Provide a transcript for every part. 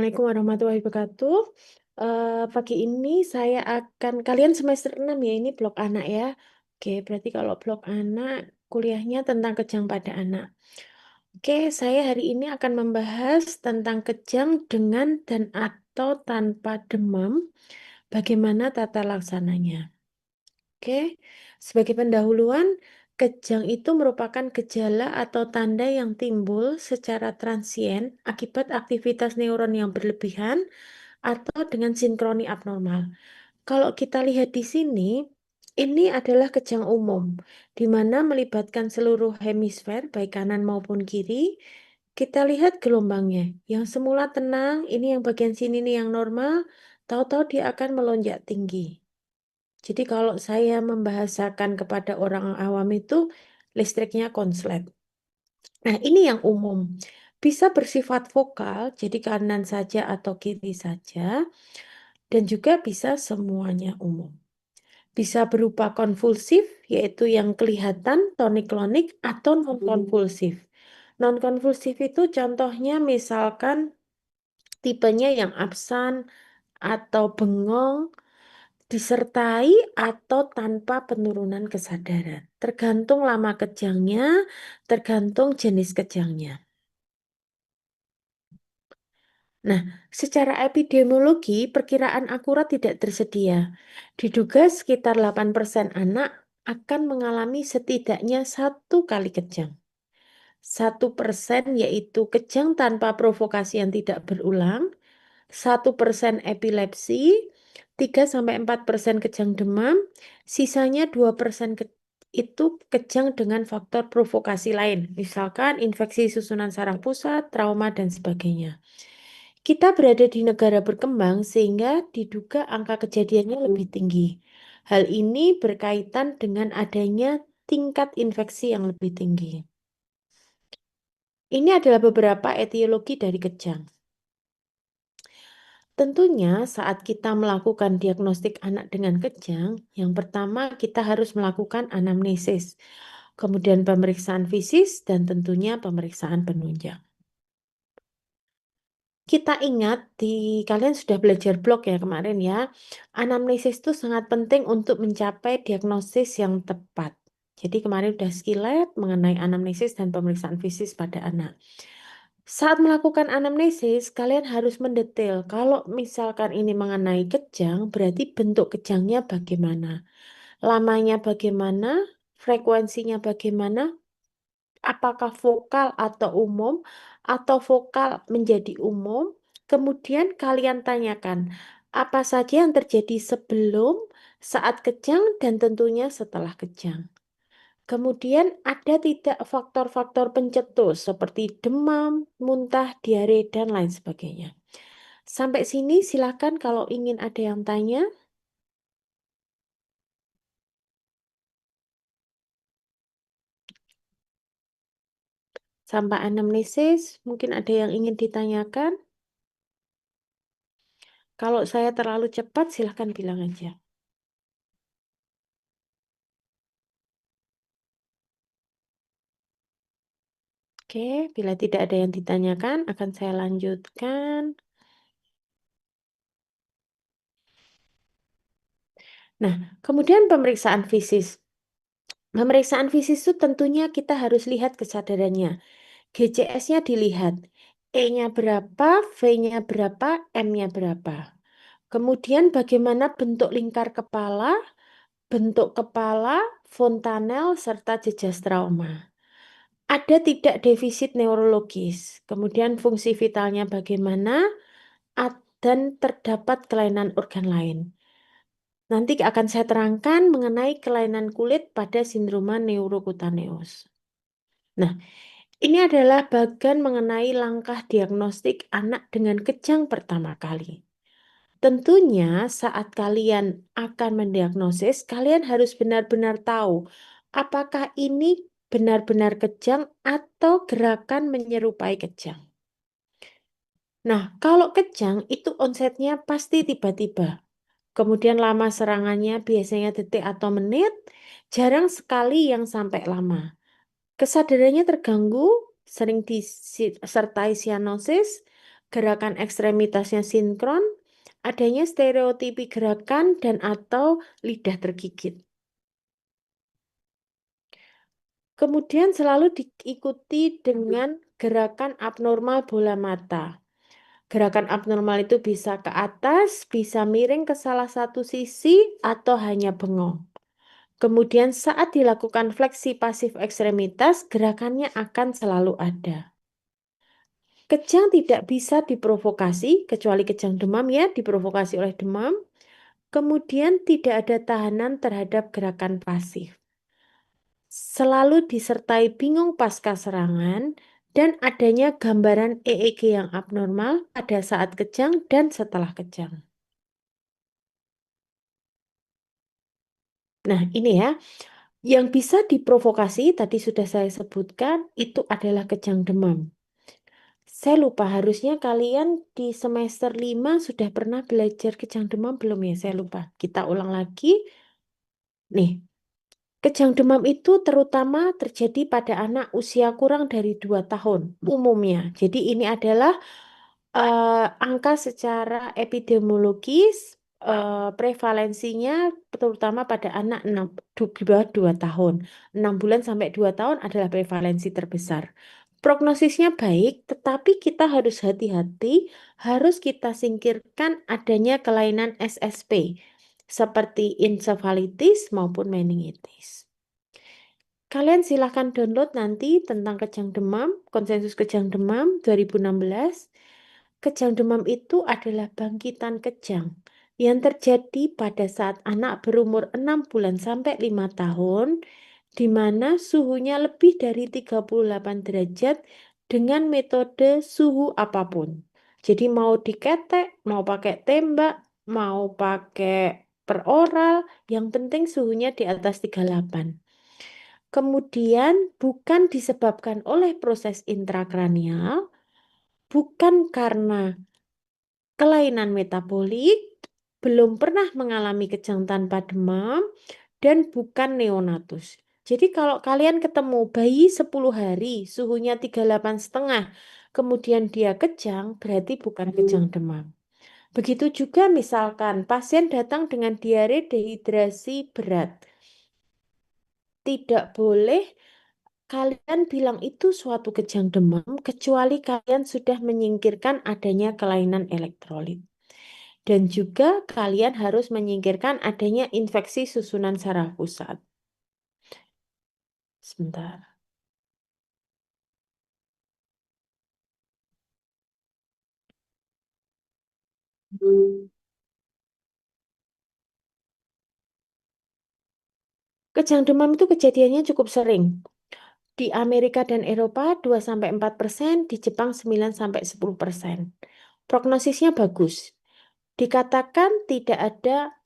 Assalamualaikum warahmatullahi wabarakatuh. Pagi ini kalian semester 6 ya, ini blok anak ya. Oke, berarti kalau blok anak, kuliahnya tentang kejang pada anak. Oke, saya hari ini akan membahas tentang kejang dengan dan atau tanpa demam, bagaimana tata laksananya. Oke, sebagai pendahuluan, kejang itu merupakan gejala atau tanda yang timbul secara transien akibat aktivitas neuron yang berlebihan atau dengan sinkroni abnormal. Kalau kita lihat di sini, ini adalah kejang umum, di mana melibatkan seluruh hemisfer, baik kanan maupun kiri. Kita lihat gelombangnya, yang semula tenang, ini yang bagian sini nih yang normal, tahu-tahu dia akan melonjak tinggi. Jadi kalau saya membahasakan kepada orang awam itu, listriknya konslet. Nah, ini yang umum. Bisa bersifat vokal, jadi kanan saja atau kiri saja, dan juga bisa semuanya umum. Bisa berupa konvulsif, yaitu yang kelihatan tonik-klonik atau non-konvulsif. Non-konvulsif itu contohnya misalkan tipenya yang absen atau bengong, disertai atau tanpa penurunan kesadaran. Tergantung lama kejangnya, tergantung jenis kejangnya. Nah, secara epidemiologi, perkiraan akurat tidak tersedia. Diduga sekitar 8% anak akan mengalami setidaknya satu kali kejang. 1% yaitu kejang tanpa provokasi yang tidak berulang, 1% epilepsi, 3-4% kejang demam, sisanya 2% itu kejang dengan faktor provokasi lain, misalkan infeksi susunan saraf pusat, trauma, dan sebagainya. Kita berada di negara berkembang sehingga diduga angka kejadiannya lebih tinggi. Hal ini berkaitan dengan adanya tingkat infeksi yang lebih tinggi. Ini adalah beberapa etiologi dari kejang. Tentunya saat kita melakukan diagnostik anak dengan kejang, yang pertama kita harus melakukan anamnesis, kemudian pemeriksaan fisik, dan tentunya pemeriksaan penunjang. Kita ingat kalian sudah belajar blog ya kemarin ya. Anamnesis itu sangat penting untuk mencapai diagnosis yang tepat. Jadi kemarin sudah skillet mengenai anamnesis dan pemeriksaan fisik pada anak. Saat melakukan anamnesis, kalian harus mendetail. Kalau misalkan ini mengenai kejang, berarti bentuk kejangnya bagaimana? Lamanya bagaimana? Frekuensinya bagaimana? Apakah vokal atau umum? Atau vokal menjadi umum? Kemudian kalian tanyakan, apa saja yang terjadi sebelum, saat kejang, dan tentunya setelah kejang. Kemudian ada tidak faktor-faktor pencetus seperti demam, muntah, diare, dan lain sebagainya. Sampai sini silakan kalau ingin ada yang tanya. Sampai anamnesis, mungkin ada yang ingin ditanyakan. Kalau saya terlalu cepat, silakan bilang aja. Oke, bila tidak ada yang ditanyakan, akan saya lanjutkan. Nah, kemudian pemeriksaan fisik. Pemeriksaan fisik itu tentunya kita harus lihat kesadarannya. GCS-nya dilihat. E-nya berapa, V-nya berapa, M-nya berapa. Kemudian bagaimana bentuk lingkar kepala, bentuk kepala, fontanel, serta jejas trauma. Ada tidak defisit neurologis, kemudian fungsi vitalnya bagaimana, dan terdapat kelainan organ lain. Nanti akan saya terangkan mengenai kelainan kulit pada sindroma neurokutaneus. Nah, ini adalah bagian mengenai langkah diagnostik anak dengan kejang pertama kali. Tentunya saat kalian akan mendiagnosis, kalian harus benar-benar tahu apakah ini benar-benar kejang atau gerakan menyerupai kejang. Nah, kalau kejang itu onsetnya pasti tiba-tiba. Kemudian lama serangannya biasanya detik atau menit, jarang sekali yang sampai lama. Kesadarannya terganggu, sering disertai sianosis, gerakan ekstremitasnya sinkron, adanya stereotipi gerakan dan atau lidah tergigit. Kemudian selalu diikuti dengan gerakan abnormal bola mata. Gerakan abnormal itu bisa ke atas, bisa miring ke salah satu sisi, atau hanya bengong. Kemudian saat dilakukan fleksi pasif ekstremitas, gerakannya akan selalu ada. Kejang tidak bisa diprovokasi, kecuali kejang demam ya, diprovokasi oleh demam. Kemudian tidak ada tahanan terhadap gerakan pasif. Selalu disertai bingung pasca serangan dan adanya gambaran EEG yang abnormal pada saat kejang dan setelah kejang. Nah, ini ya, yang bisa diprovokasi tadi sudah saya sebutkan itu adalah kejang demam. Saya lupa, harusnya kalian di semester 5 sudah pernah belajar kejang demam belum ya? Saya lupa. Kita ulang lagi. Nih, kejang demam itu terutama terjadi pada anak usia kurang dari 2 tahun umumnya. Jadi ini adalah angka secara epidemiologis, prevalensinya terutama pada anak di bawah 2 tahun. 6 bulan sampai 2 tahun adalah prevalensi terbesar. Prognosisnya baik, tetapi kita harus hati-hati, harus kita singkirkan adanya kelainan SSP, seperti ensefalitis maupun meningitis. Kalian silahkan download nanti tentang kejang demam, konsensus kejang demam 2016. Kejang demam itu adalah bangkitan kejang yang terjadi pada saat anak berumur 6 bulan sampai 5 tahun, di mana suhunya lebih dari 38 derajat dengan metode suhu apapun. Jadi mau diketek, mau pakai tembak, mau pakai peroral, yang penting suhunya di atas 38. Kemudian bukan disebabkan oleh proses intrakranial, bukan karena kelainan metabolik, belum pernah mengalami kejang tanpa demam, dan bukan neonatus. Jadi kalau kalian ketemu bayi 10 hari, suhunya 38,5, kemudian dia kejang, berarti bukan kejang demam. Begitu juga misalkan pasien datang dengan diare dehidrasi berat. Tidak boleh kalian bilang itu suatu kejang demam, kecuali kalian sudah menyingkirkan adanya kelainan elektrolit. Dan juga kalian harus menyingkirkan adanya infeksi susunan saraf pusat. Sebentar. Kejang demam itu kejadiannya cukup sering. Di Amerika dan Eropa 2-4%, di Jepang 9-10%. Prognosisnya bagus. Dikatakan tidak ada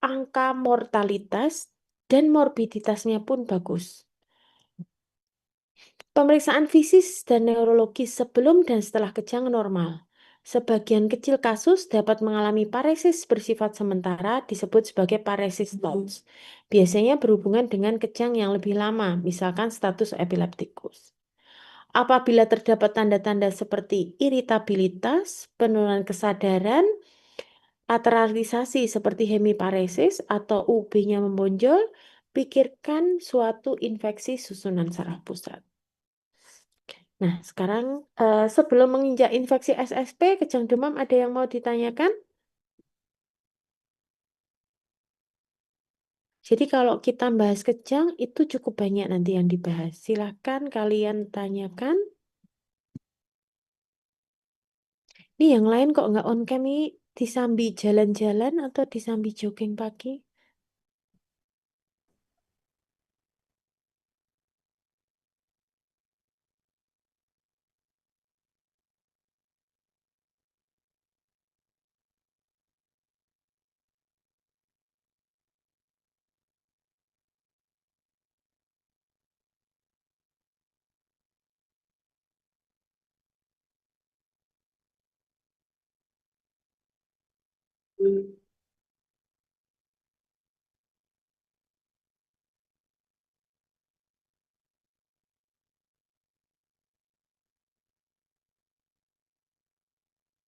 angka mortalitas dan morbiditasnya pun bagus. Pemeriksaan fisik dan neurologis sebelum dan setelah kejang normal. Sebagian kecil kasus dapat mengalami paresis bersifat sementara disebut sebagai paresis TONS. Biasanya berhubungan dengan kejang yang lebih lama, misalkan status epileptikus. Apabila terdapat tanda-tanda seperti iritabilitas, penurunan kesadaran, lateralisasi seperti hemiparesis atau UB-nya membonjol, pikirkan suatu infeksi susunan saraf pusat. Nah, sekarang sebelum menginjak infeksi SSP, kejang demam ada yang mau ditanyakan? Jadi kalau kita bahas kejang, itu cukup banyak nanti yang dibahas. Silahkan kalian tanyakan. Nih yang lain kok nggak on cam nih? Disambi jalan-jalan atau disambi jogging pagi?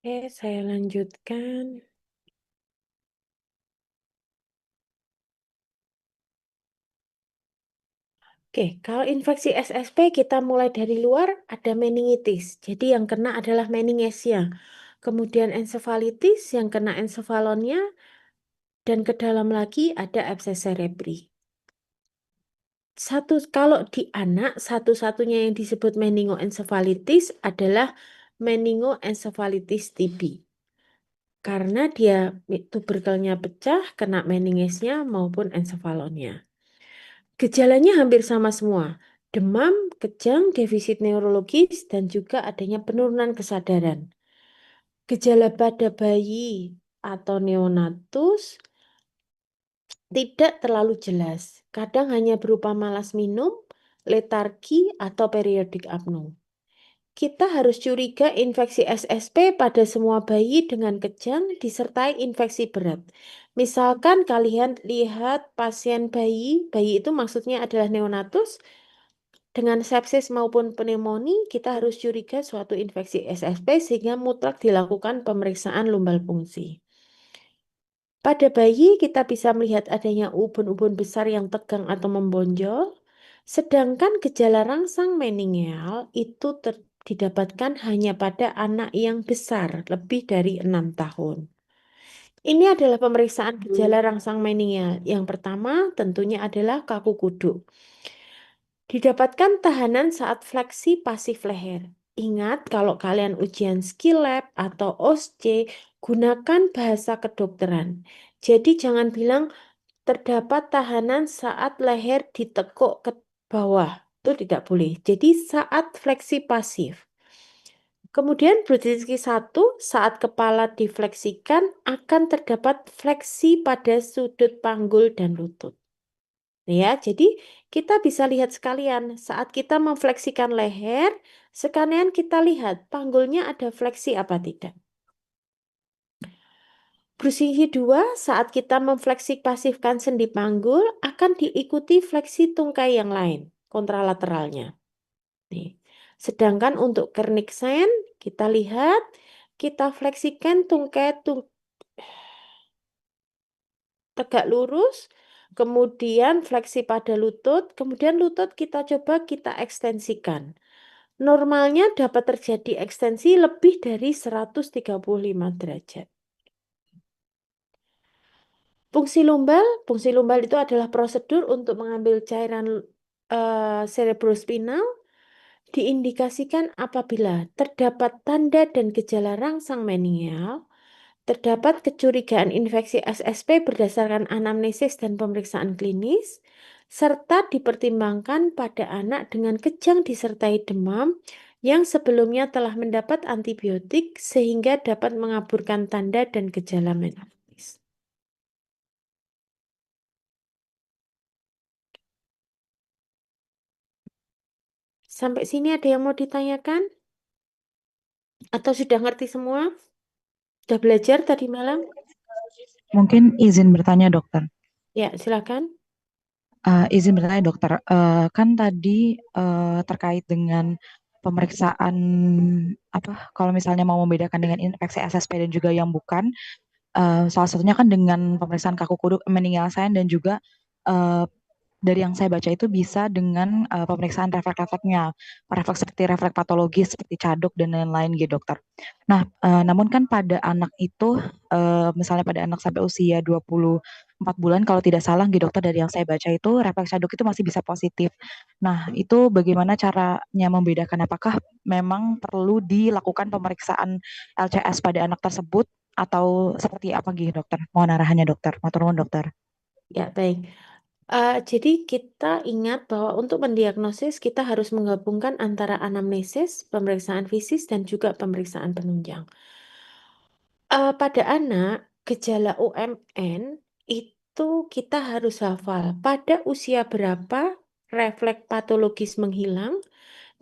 Oke, saya lanjutkan. Oke, kalau infeksi SSP kita mulai dari luar ada meningitis. Jadi yang kena adalah meningesnya. Kemudian ensefalitis yang kena ensefalonnya dan ke dalam lagi ada abses cerebri. Kalau di anak satu-satunya yang disebut meningoencephalitis adalah meningoencephalitis TB. Karena dia tuberkelnya pecah, kena meningesnya maupun ensefalonnya. Gejalanya hampir sama semua. Demam, kejang, defisit neurologis, dan juga adanya penurunan kesadaran. Gejala pada bayi atau neonatus tidak terlalu jelas. Kadang hanya berupa malas minum, letargi, atau periodik apno. Kita harus curiga infeksi SSP pada semua bayi dengan kejang disertai infeksi berat. Misalkan kalian lihat pasien bayi itu maksudnya adalah neonatus, dengan sepsis maupun pneumonia, kita harus curiga suatu infeksi SSP sehingga mutlak dilakukan pemeriksaan lumbal fungsi. Pada bayi, kita bisa melihat adanya ubun-ubun besar yang tegang atau membonjol, sedangkan gejala rangsang meningeal itu didapatkan hanya pada anak yang besar, lebih dari 6 tahun. Ini adalah pemeriksaan gejala rangsang meningeal. Yang pertama tentunya adalah kaku kuduk. Didapatkan tahanan saat fleksi pasif leher. Ingat kalau kalian ujian skill lab atau OSCE, gunakan bahasa kedokteran. Jadi jangan bilang terdapat tahanan saat leher ditekuk ke bawah. Itu tidak boleh. Jadi saat fleksi pasif. Kemudian Brudzinski 1, saat kepala difleksikan akan terdapat fleksi pada sudut panggul dan lutut. Ya, jadi kita bisa lihat sekalian saat kita memfleksikan leher, sekalian kita lihat panggulnya ada fleksi apa tidak. Brudzinski 2, saat kita memfleksi pasifkan sendi panggul akan diikuti fleksi tungkai yang lain, kontralateralnya. Nih. Sedangkan untuk Kernigsen, kita lihat, kita fleksikan tungkai tegak lurus, kemudian fleksi pada lutut, kemudian lutut kita coba kita ekstensikan. Normalnya dapat terjadi ekstensi lebih dari 135 derajat. Fungsi lumbal itu adalah prosedur untuk mengambil cairan cerebrospinal, diindikasikan apabila terdapat tanda dan gejala rangsang meningeal, terdapat kecurigaan infeksi SSP berdasarkan anamnesis dan pemeriksaan klinis, serta dipertimbangkan pada anak dengan kejang disertai demam yang sebelumnya telah mendapat antibiotik sehingga dapat mengaburkan tanda dan gejala meningitis. Sampai sini ada yang mau ditanyakan? Atau sudah ngerti semua? Sudah belajar tadi malam? Mungkin izin bertanya dokter. Ya, silakan. Izin bertanya dokter, kan tadi terkait dengan pemeriksaan apa kalau misalnya mau membedakan dengan infeksi SSP dan juga yang bukan, salah satunya kan dengan pemeriksaan kaku kuduk meninggal saya dan juga eh, dari yang saya baca itu bisa dengan pemeriksaan refleks-refleksnya, refleks seperti refleks patologis seperti caduk dan lain-lain gitu dokter. Nah, namun kan pada anak itu, misalnya pada anak sampai usia 24 bulan kalau tidak salah gitu dokter dari yang saya baca itu refleks caduk itu masih bisa positif. Nah, itu bagaimana caranya membedakan apakah memang perlu dilakukan pemeriksaan LCS pada anak tersebut atau seperti apa gitu dokter? Mohon arahannya dokter. Matur nuwun dokter. Ya, baik. Jadi kita ingat bahwa untuk mendiagnosis kita harus menggabungkan antara anamnesis, pemeriksaan fisik, dan juga pemeriksaan penunjang. Pada anak, gejala UMN itu kita harus hafal pada usia berapa refleks patologis menghilang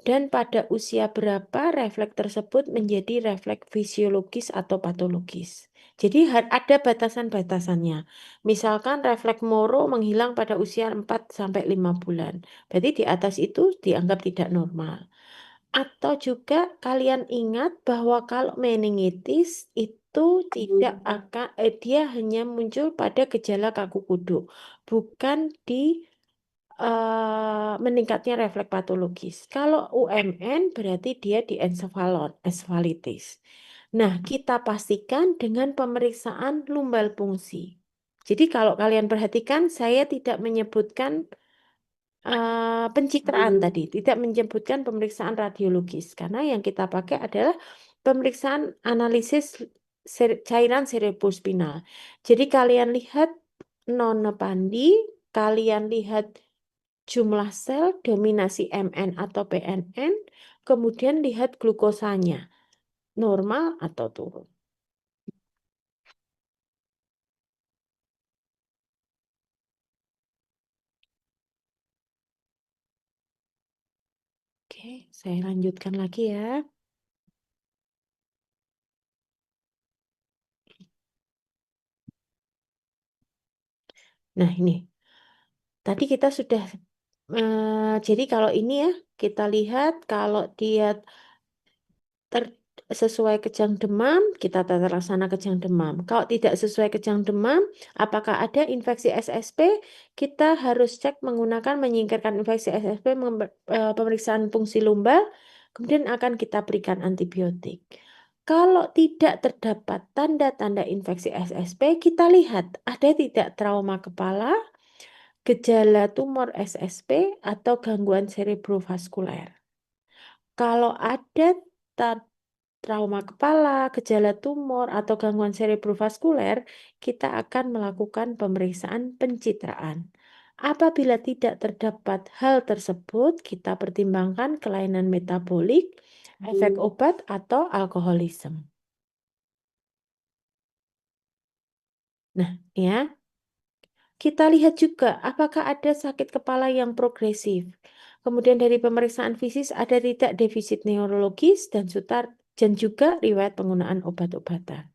dan pada usia berapa refleks tersebut menjadi refleks fisiologis atau patologis. Jadi ada batasan-batasannya. Misalkan refleks Moro menghilang pada usia 4 sampai 5 bulan. Berarti di atas itu dianggap tidak normal. Atau juga kalian ingat bahwa kalau meningitis itu tidak akan dia hanya muncul pada gejala kaku kuduk, bukan di meningkatnya refleks patologis. Kalau UMN berarti dia di ensefalitis. Nah, kita pastikan dengan pemeriksaan lumbal fungsi. Jadi kalau kalian perhatikan, saya tidak menyebutkan pencitraan tadi, tidak menyebutkan pemeriksaan radiologis, karena yang kita pakai adalah pemeriksaan analisis cairan cerebrospinal. Jadi kalian lihat nona pandi, kalian lihat jumlah sel, dominasi MN atau PNN, kemudian lihat glukosanya, normal atau turun. Oke, saya lanjutkan lagi ya. Nah, ini. Tadi kita sudah, jadi kalau ini ya, kita lihat kalau dia sesuai kejang demam, kita tata laksana kejang demam. Kalau tidak sesuai kejang demam, apakah ada infeksi SSP? Kita harus cek menggunakan menyingkirkan infeksi SSP, pemeriksaan fungsi lumbal, kemudian akan kita berikan antibiotik. Kalau tidak terdapat tanda-tanda infeksi SSP, kita lihat ada tidak trauma kepala, gejala tumor SSP, atau gangguan cerebrovaskuler. Kalau ada trauma kepala, gejala tumor, atau gangguan cerebrovaskuler, kita akan melakukan pemeriksaan pencitraan. Apabila tidak terdapat hal tersebut, kita pertimbangkan kelainan metabolik, efek obat, atau alkoholisme. Nah, ya, kita lihat juga apakah ada sakit kepala yang progresif. Kemudian dari pemeriksaan fisik ada tidak defisit neurologis dan juga riwayat penggunaan obat-obatan.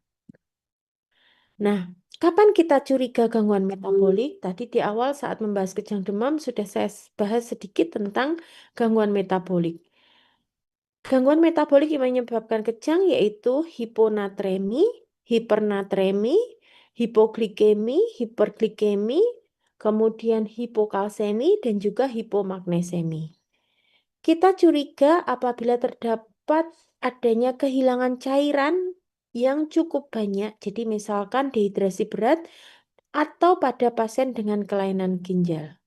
Nah, kapan kita curiga gangguan metabolik? Tadi di awal saat membahas kejang demam sudah saya bahas sedikit tentang gangguan metabolik. Gangguan metabolik yang menyebabkan kejang yaitu hiponatremi, hipernatremi, hipoglikemi, hiperglikemi, kemudian hipokalsemi, dan juga hipomagnesemi. Kita curiga apabila terdapat adanya kehilangan cairan yang cukup banyak, jadi misalkan dehidrasi berat atau pada pasien dengan kelainan ginjal.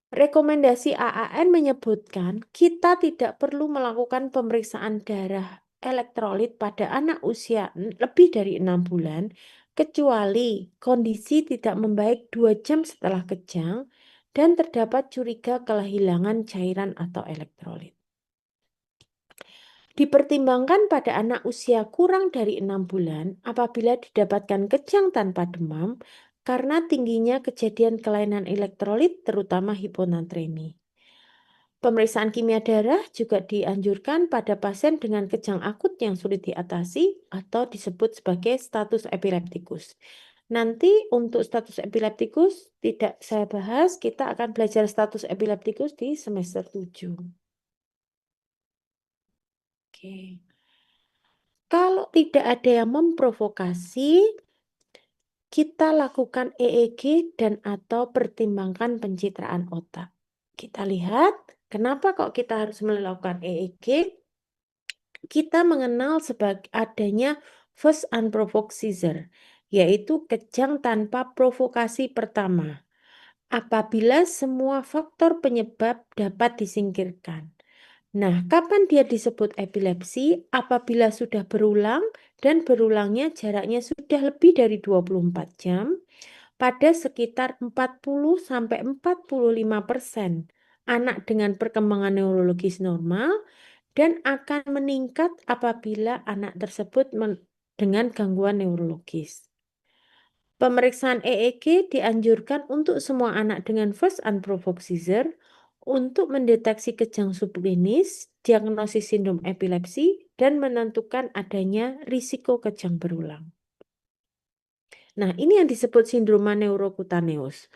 Rekomendasi AAN menyebutkan kita tidak perlu melakukan pemeriksaan darah elektrolit pada anak usia lebih dari 6 bulan, kecuali kondisi tidak membaik 2 jam setelah kejang dan terdapat curiga kehilangan cairan atau elektrolit. Dipertimbangkan pada anak usia kurang dari 6 bulan apabila didapatkan kejang tanpa demam karena tingginya kejadian kelainan elektrolit terutama hiponatremi. Pemeriksaan kimia darah juga dianjurkan pada pasien dengan kejang akut yang sulit diatasi atau disebut sebagai status epileptikus. Nanti untuk status epileptikus tidak saya bahas, kita akan belajar status epileptikus di semester 7. Oke. Kalau tidak ada yang memprovokasi, kita lakukan EEG dan atau pertimbangkan pencitraan otak. Kita lihat kenapa kok kita harus melakukan EEG. Kita mengenal sebagai adanya first unprovoked seizure, yaitu kejang tanpa provokasi pertama. Apabila semua faktor penyebab dapat disingkirkan. Nah, kapan dia disebut epilepsi? Apabila sudah berulang dan berulangnya jaraknya sudah lebih dari 24 jam pada sekitar 40-45% anak dengan perkembangan neurologis normal dan akan meningkat apabila anak tersebut dengan gangguan neurologis. Pemeriksaan EEG dianjurkan untuk semua anak dengan first unprovoked seizure untuk mendeteksi kejang subklinis, diagnosis sindrom epilepsi, dan menentukan adanya risiko kejang berulang. Nah, ini yang disebut sindroma neurokutaneus.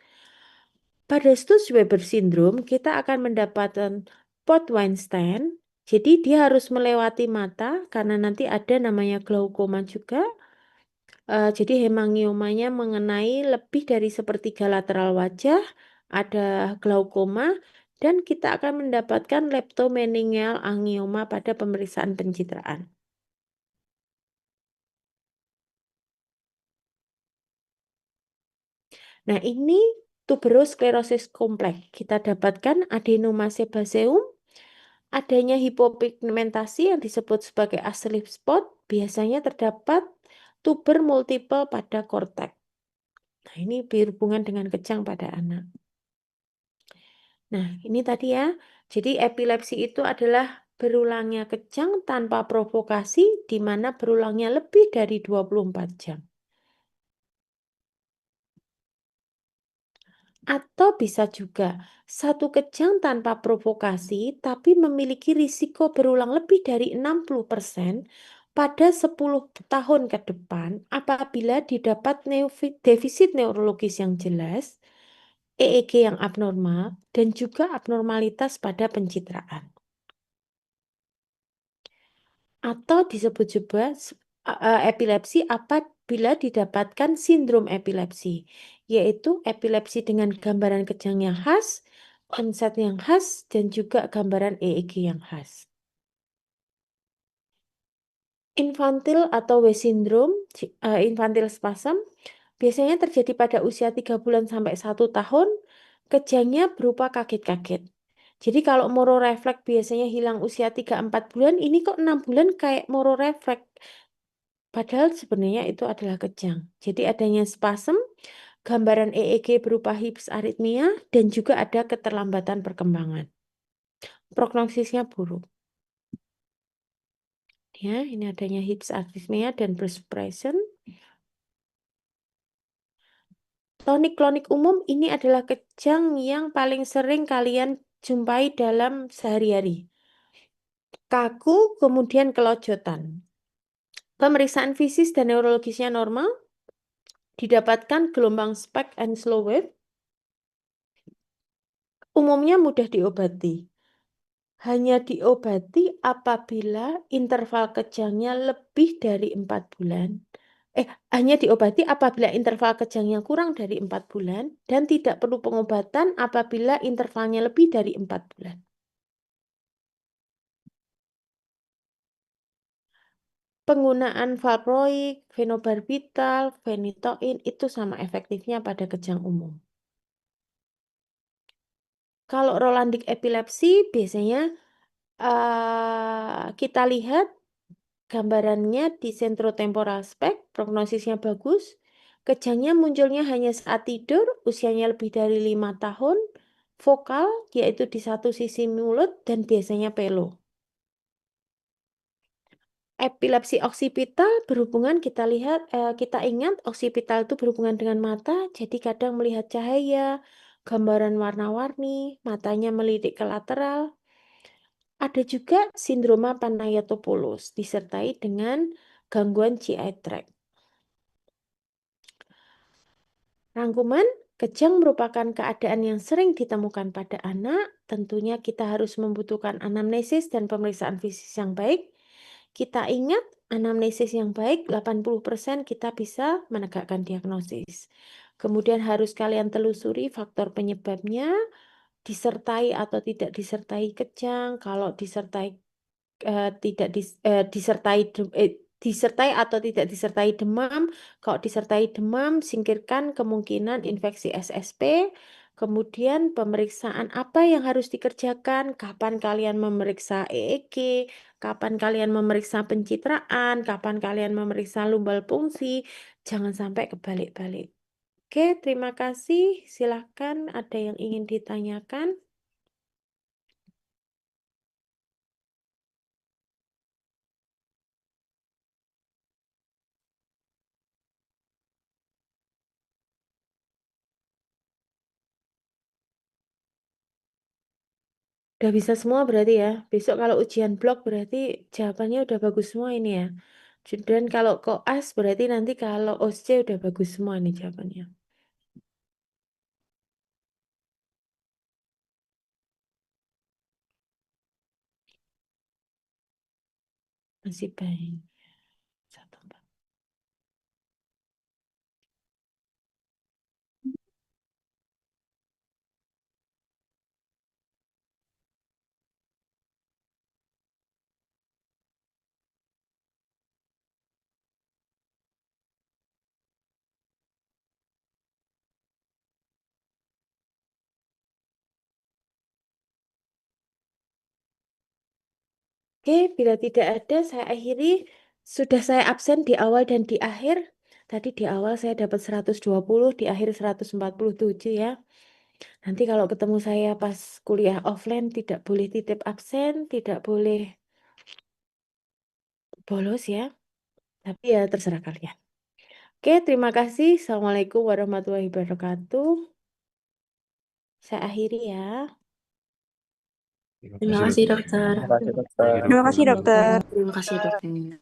Pada status Weber syndrome, kita akan mendapatkan Port Weinstein Jadi dia harus melewati mata karena nanti ada namanya glaukoma juga. Jadi hemangiomanya mengenai lebih dari sepertiga lateral wajah, ada glaukoma, dan kita akan mendapatkan leptomeningeal angioma pada pemeriksaan pencitraan. Nah, ini tuberous sclerosis kompleks. Kita dapatkan adenoma sebaceum, adanya hipopigmentasi yang disebut sebagai sleep spot, biasanya terdapat tuber multiple pada korteks. Nah, ini berhubungan dengan kejang pada anak. Nah, ini tadi ya. Jadi epilepsi itu adalah berulangnya kejang tanpa provokasi, di mana berulangnya lebih dari 24 jam. Atau bisa juga satu kejang tanpa provokasi, tapi memiliki risiko berulang lebih dari 60% pada 10 tahun ke depan apabila didapat defisit neurologis yang jelas, EEG yang abnormal, dan juga abnormalitas pada pencitraan. Atau disebut juga epilepsi apabila didapatkan sindrom epilepsi, yaitu epilepsi dengan gambaran kejang yang khas, onset yang khas, dan juga gambaran EEG yang khas. Infantile atau W syndrome, infantile spasm, biasanya terjadi pada usia 3 bulan sampai 1 tahun, kejangnya berupa kaget-kaget. Jadi kalau moro refleks biasanya hilang usia 3-4 bulan, ini kok 6 bulan kayak moro refleks. Padahal sebenarnya itu adalah kejang. Jadi adanya spasm, gambaran EEG berupa hips aritmia, dan juga ada keterlambatan perkembangan. Prognosisnya buruk. Ya, ini adanya hips aritmia dan burst suppression. Tonik-klonik umum ini adalah kejang yang paling sering kalian jumpai dalam sehari-hari. Kaku, kemudian kelojotan. Pemeriksaan fisik dan neurologisnya normal, didapatkan gelombang spike and slow wave, umumnya mudah diobati. Hanya diobati apabila interval kejangnya lebih dari 4 bulan. Hanya diobati apabila interval kejangnya kurang dari 4 bulan dan tidak perlu pengobatan apabila intervalnya lebih dari 4 bulan. Penggunaan valproic, fenobarbital, phenytoin itu sama efektifnya pada kejang umum. Kalau Rolandic epilepsi biasanya kita lihat gambarannya di sentrotemporal spek, prognosisnya bagus. Kejangnya munculnya hanya saat tidur, usianya lebih dari 5 tahun, vokal, yaitu di satu sisi mulut, dan biasanya pelo. Epilepsi oksipital berhubungan, kita ingat oksipital itu berhubungan dengan mata, jadi kadang melihat cahaya, gambaran warna-warni, matanya melirik ke lateral. Ada juga sindroma Panayotopoulos disertai dengan gangguan GI tract. Rangkuman, kejang merupakan keadaan yang sering ditemukan pada anak. Tentunya kita harus membutuhkan anamnesis dan pemeriksaan fisik yang baik. Kita ingat, anamnesis yang baik 80% kita bisa menegakkan diagnosis. Kemudian harus kalian telusuri faktor penyebabnya, disertai atau tidak disertai kejang. Kalau disertai tidak disertai atau tidak disertai demam. Kalau disertai demam, singkirkan kemungkinan infeksi SSP. Kemudian pemeriksaan apa yang harus dikerjakan, kapan kalian memeriksa EEG, kapan kalian memeriksa pencitraan, kapan kalian memeriksa lumbal fungsi, jangan sampai kebalik-balik. Oke, terima kasih. Silahkan ada yang ingin ditanyakan. Udah bisa semua berarti ya. Besok kalau ujian blok berarti jawabannya udah bagus semua ini ya. Dan kalau koas berarti nanti kalau OSC udah bagus semua nih jawabannya. Masih baik. Satu, Mbak. Oke, bila tidak ada, saya akhiri. Sudah saya absen di awal dan di akhir. Tadi di awal saya dapat 120, di akhir 147 ya. Nanti kalau ketemu saya pas kuliah offline, tidak boleh titip absen, tidak boleh bolos ya. Tapi ya terserah kalian. Oke, terima kasih. Assalamualaikum warahmatullahi wabarakatuh. Saya akhiri ya. Terima kasih dokter. Terima kasih dokter. Terima kasih dokter. Terima kasih dokter.